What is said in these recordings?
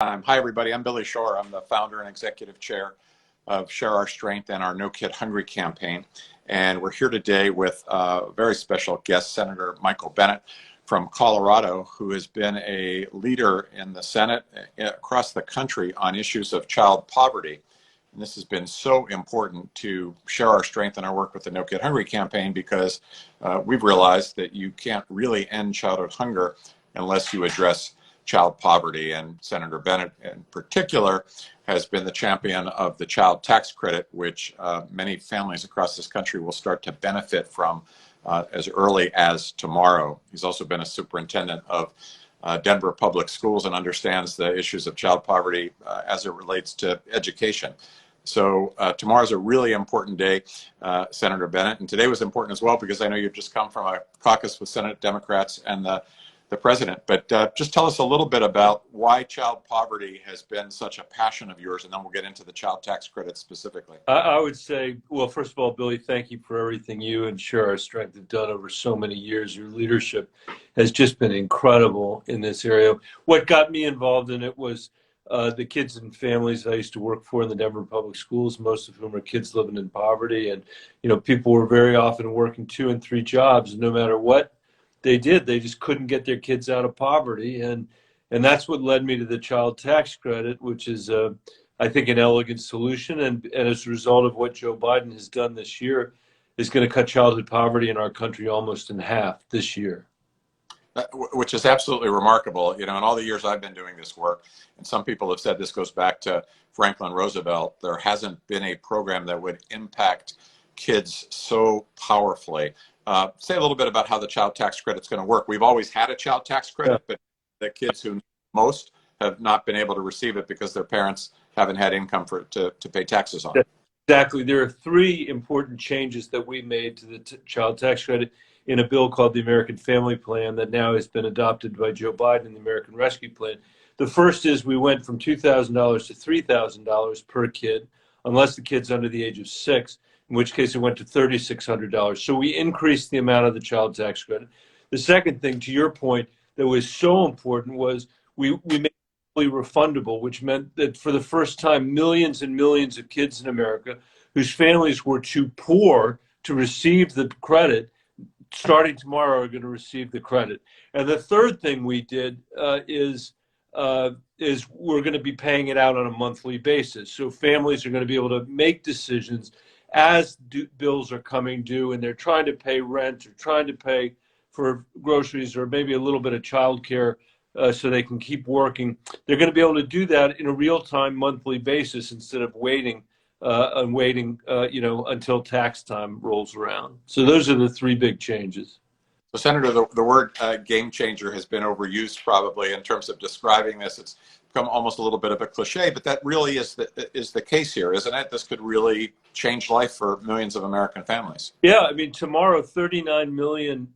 Hi, everybody. I'm Billy Shore. I'm the founder and executive chair of Share Our Strength and our No Kid Hungry campaign. And we're here today with a very special guest, Senator Michael Bennet from Colorado, who has been a leader in the Senate across the country on issues of child poverty. And this has been so important to share our strength in our work with the No Kid Hungry campaign because we've realized that you can't really end childhood hunger unless you address child poverty. And Senator Bennet in particular has been the champion of the child tax credit, which many families across this country will start to benefit from as early as tomorrow. He's also been a superintendent of Denver public schools and understands the issues of child poverty as it relates to education. So tomorrow's a really important day, Senator Bennet, and today was important as well because I know you've just come from a caucus with Senate Democrats and the president. But just tell us a little bit about why child poverty has been such a passion of yours, and then we'll get into the child tax credit specifically. I would say, well, first of all, Billy, thank you for everything you and Share Our Strength have done over so many years. Your leadership has just been incredible in this area. What got me involved in it was the kids and families I used to work for in the Denver public schools, most of whom are kids living in poverty. And, you know, people were very often working 2 and 3 jobs, no matter what they did, they just couldn't get their kids out of poverty. And that's what led me to the child tax credit, which is, I think, an elegant solution. And as a result of what Joe Biden has done this year, is going to cut childhood poverty in our country almost in half this year. Which is absolutely remarkable. You know, in all the years I've been doing this work, and some people have said this goes back to Franklin Roosevelt, there hasn't been a program that would impact kids so powerfully. Say a little bit about how the child tax credit is going to work. We've always had a child tax credit, but the kids who most have not been able to receive it because their parents haven't had income to pay taxes on it. Exactly. There are 3 important changes that we made to the child tax credit in a bill called the American Family Plan that now has been adopted by Joe Biden in the American Rescue Plan. The first is we went from $2,000 to $3,000 per kid, unless the kid's under the age of 6. In which case it went to $3,600. So we increased the amount of the child tax credit. The second thing, to your point, that was so important was we made it fully refundable, which meant that for the first time, millions and millions of kids in America whose families were too poor to receive the credit, starting tomorrow are going to receive the credit. And the third thing we did is we're going to be paying it out on a monthly basis. So families are going to be able to make decisions as bills are coming due and they're trying to pay rent or trying to pay for groceries or maybe a little bit of childcare so they can keep working. They're going to be able to do that in a real-time monthly basis instead of waiting until tax time rolls around. So those are the 3 big changes. So, Senator, the word game changer has been overused probably in terms of describing this. It's become almost a little bit of a cliche, but that really is the case here, isn't it? This could really change life for millions of American families. Yeah, I mean, tomorrow, 39 million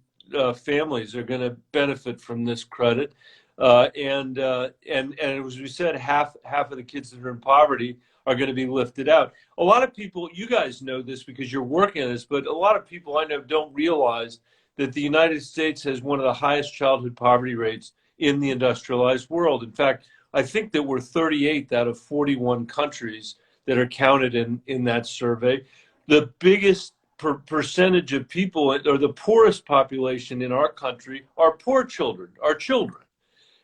families are going to benefit from this credit, and as we said, half of the kids that are in poverty are going to be lifted out. A lot of people, you guys know this because you're working on this, but a lot of people I know don't realize that the United States has one of the highest childhood poverty rates in the industrialized world. In fact, I think that we're 38th out of 41 countries that are counted in that survey. The biggest percentage of people, or the poorest population in our country, are poor children, our children.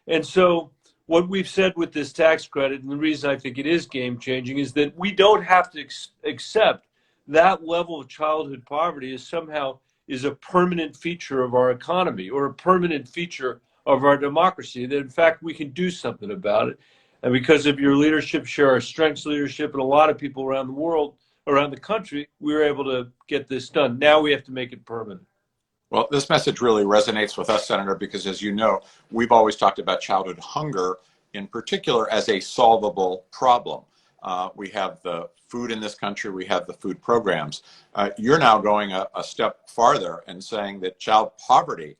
And so what we've said with this tax credit, and the reason I think it is game changing, is that we don't have to accept that level of childhood poverty as somehow is a permanent feature of our economy or a permanent feature of our democracy, that in fact we can do something about it. And because of your leadership, Share Our Strength's leadership, and a lot of people around the world, around the country, we were able to get this done. Now we have to make it permanent. Well, this message really resonates with us, Senator, because as you know, we've always talked about childhood hunger in particular as a solvable problem. We have the food in this country, we have the food programs. You're now going a step farther and saying that child poverty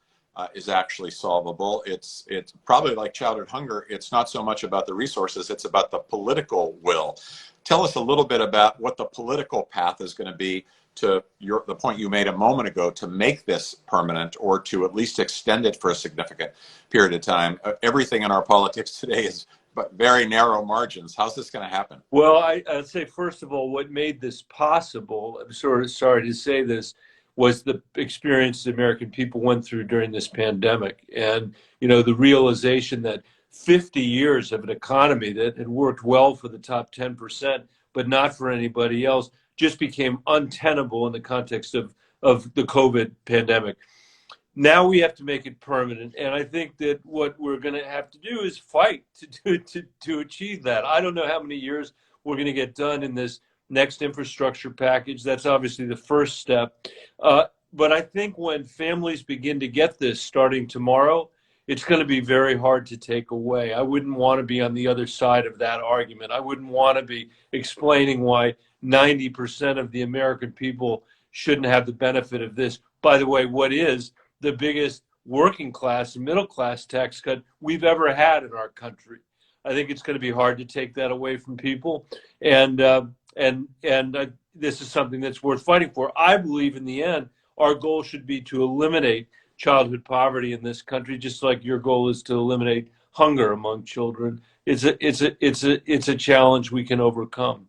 is actually solvable. It's probably like childhood hunger. It's not so much about the resources, it's about the political will. Tell us a little bit about what the political path is going to be to the point you made a moment ago, to make this permanent or to at least extend it for a significant period of time. Everything in our politics today is but very narrow margins. How's this going to happen? Well, I'd say, first of all, what made this possible, I'm sort of sorry to say this, was the experience the American people went through during this pandemic. And, the realization that 50 years of an economy that had worked well for the top 10%, but not for anybody else, just became untenable in the context of the COVID pandemic. Now we have to make it permanent, and I think that what we're going to have to do is fight to achieve that. I don't know how many years we're going to get done in this next infrastructure package. That's obviously the first step. But I think when families begin to get this starting tomorrow, it's going to be very hard to take away. I wouldn't want to be on the other side of that argument. I wouldn't want to be explaining why 90% of the American people shouldn't have the benefit of this. By the way, what is the biggest working class and middle class tax cut we've ever had in our country? I think it's going to be hard to take that away from people, and this is something that's worth fighting for. I believe in the end, our goal should be to eliminate childhood poverty in this country, just like your goal is to eliminate hunger among children. It's a challenge we can overcome.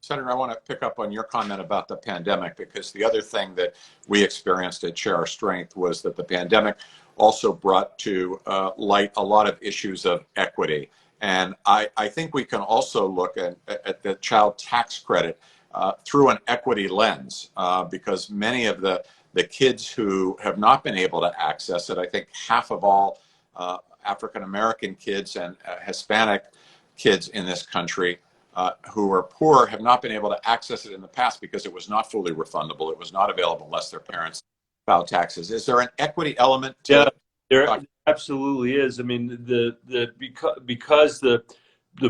Senator, I want to pick up on your comment about the pandemic, because the other thing that we experienced at Share Our Strength was that the pandemic also brought to light a lot of issues of equity. And I think we can also look at the child tax credit through an equity lens, because many of the kids who have not been able to access it, I think half of all African-American kids and Hispanic kids in this country who are poor have not been able to access it in the past because it was not fully refundable. It was not available unless their parents filed taxes. Is there an equity element to Yeah, there absolutely is. I mean, because the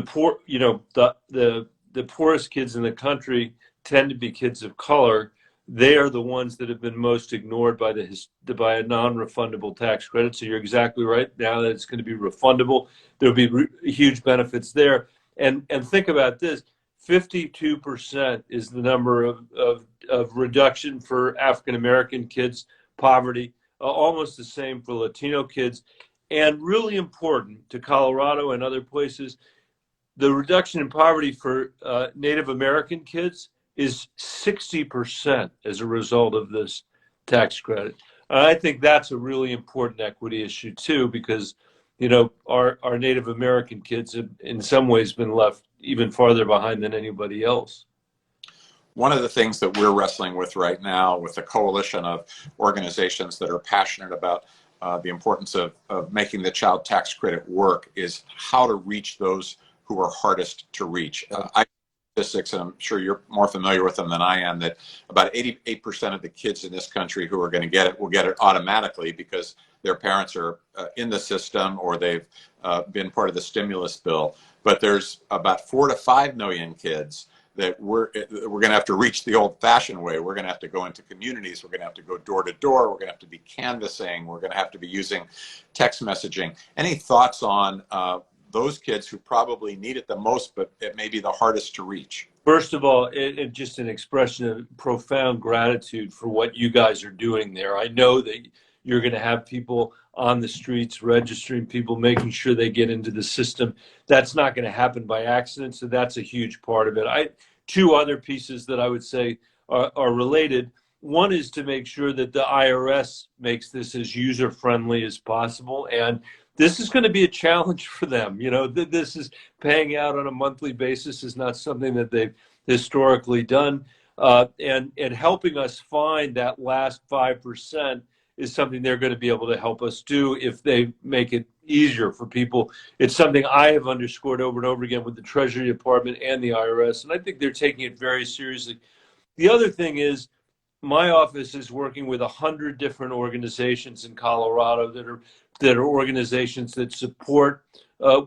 poor, the poorest kids in the country tend to be kids of color. They are the ones that have been most ignored by by a non-refundable tax credit. So you're exactly right. Now that it's going to be refundable, there'll be huge benefits there. And think about this: 52% is the number of reduction for African American kids poverty, almost the same for Latino kids, and really important to Colorado and other places, the reduction in poverty for Native American kids is 60% as a result of this tax credit. I think that's a really important equity issue too, because our Native American kids have in some ways been left even farther behind than anybody else. One of the things that we're wrestling with right now with a coalition of organizations that are passionate about the importance of making the child tax credit work is how to reach those who are hardest to reach. Statistics, and I'm sure you're more familiar with them than I am, that about 88% of the kids in this country who are going to get it will get it automatically because their parents are in the system or they've been part of the stimulus bill. But there's about 4 to 5 million kids that we're going to have to reach the old-fashioned way. We're going to have to go into communities. We're going to have to go door to door. We're going to have to be canvassing. We're going to have to be using text messaging. Any thoughts on those kids who probably need it the most, but it may be the hardest to reach? First of all, it just an expression of profound gratitude for what you guys are doing there. I know that you're going to have people on the streets registering people, making sure they get into the system. That's not going to happen by accident, so that's a huge part of it. Two other pieces that I would say are related. One is to make sure that the IRS makes this as user-friendly as possible, and this is going to be a challenge for them. This is paying out on a monthly basis is not something that they've historically done. And helping us find that last 5% is something they're going to be able to help us do if they make it easier for people. It's something I have underscored over and over again with the Treasury Department and the IRS, and I think they're taking it very seriously. The other thing is, my office is working with 100 different organizations in Colorado that are organizations that support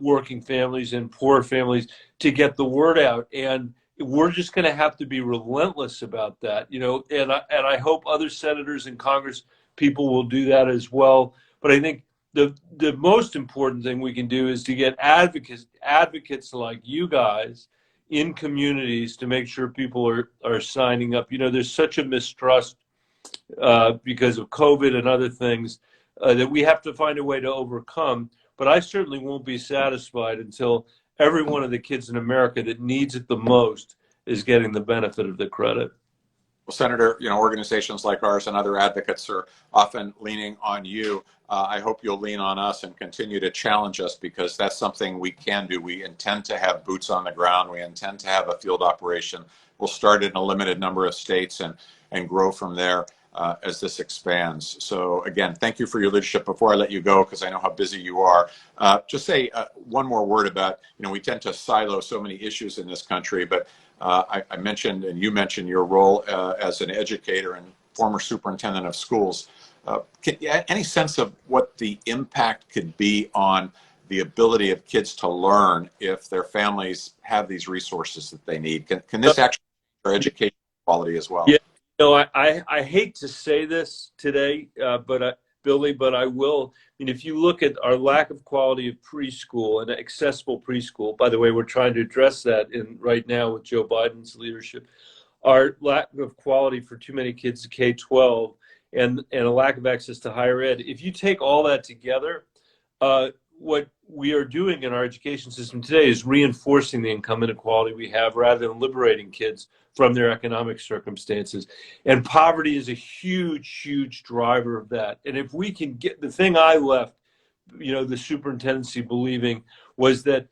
working families and poor families to get the word out. And we're just going to have to be relentless about that, and I hope other senators and Congress people will do that as well. But I think the most important thing we can do is to get advocates like you guys in communities to make sure people are signing up. There's such a mistrust because of COVID and other things that we have to find a way to overcome. but I certainly won't be satisfied until every one of the kids in America that needs it the most is getting the benefit of the credit. Well, Senator, organizations like ours and other advocates are often leaning on you. I hope you'll lean on us and continue to challenge us, because that's something we can do. We intend to have boots on the ground. We intend to have a field operation. We'll start in a limited number of states and grow from there as this expands. So again, thank you for your leadership. Before I let you go, because I know how busy you are, just say one more word about, we tend to silo so many issues in this country, but I mentioned, and you mentioned, your role as an educator and former superintendent of schools. Any sense of what the impact could be on the ability of kids to learn if their families have these resources that they need? Can this actually for education quality as well? Yeah, I hate to say this today, Billy, but I will. I mean, if you look at our lack of quality of preschool and accessible preschool, by the way, we're trying to address that right now with Joe Biden's leadership. Our lack of quality for too many kids to K-12 and a lack of access to higher ed. If you take all that together, what we are doing in our education system today is reinforcing the income inequality we have rather than liberating kids from their economic circumstances. And poverty is a huge, huge driver of that. And if we can get the thing I left, the superintendency believing was that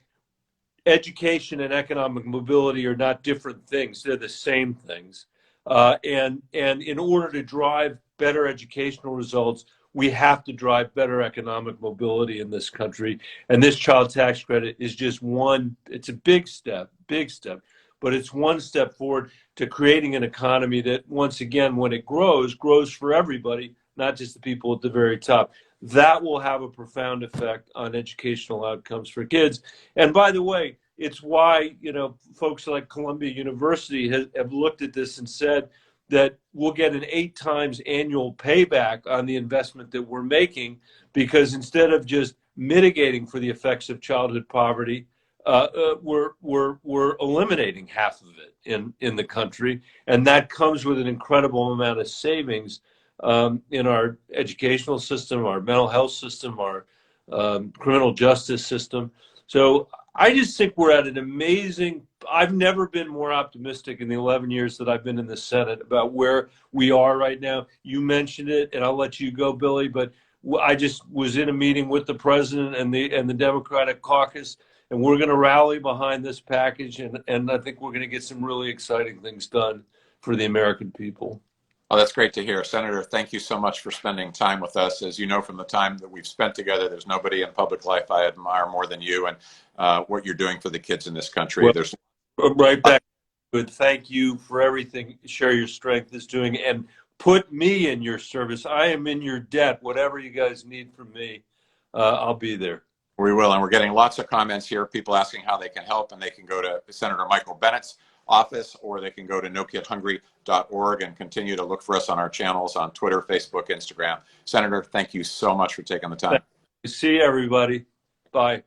education and economic mobility are not different things. They're the same things. And in order to drive better educational results, we have to drive better economic mobility in this country. And this child tax credit is just one. It's a big step, but it's one step forward to creating an economy that, once again, when it grows for everybody, not just the people at the very top. That will have a profound effect on educational outcomes for kids. And by the way, it's why, folks like Columbia University have looked at this and said that we'll get an 8 times annual payback on the investment that we're making, because instead of just mitigating for the effects of childhood poverty, we're eliminating half of it in the country, and that comes with an incredible amount of savings in our educational system, our mental health system, our criminal justice system. So I just think we're at an amazing. I've never been more optimistic in the 11 years that I've been in the Senate about where we are right now. You mentioned it, and I'll let you go, Billy, but I just was in a meeting with the president and the Democratic caucus, and we're going to rally behind this package, and I think we're going to get some really exciting things done for the American people. Oh, that's great to hear. Senator, thank you so much for spending time with us. As you know, from the time that we've spent together, there's nobody in public life I admire more than you and what you're doing for the kids in this country. Well, There's right back. Good. Thank you for everything. Share Your Strength is doing, and put me in your service. I am in your debt. Whatever you guys need from me, I'll be there. We will, and we're getting lots of comments here, people asking how they can help, and they can go to Senator Michael Bennett's office, or they can go to nokidhungry.org and continue to look for us on our channels on Twitter, Facebook, Instagram. Senator, thank you so much for taking the time. See everybody. Bye.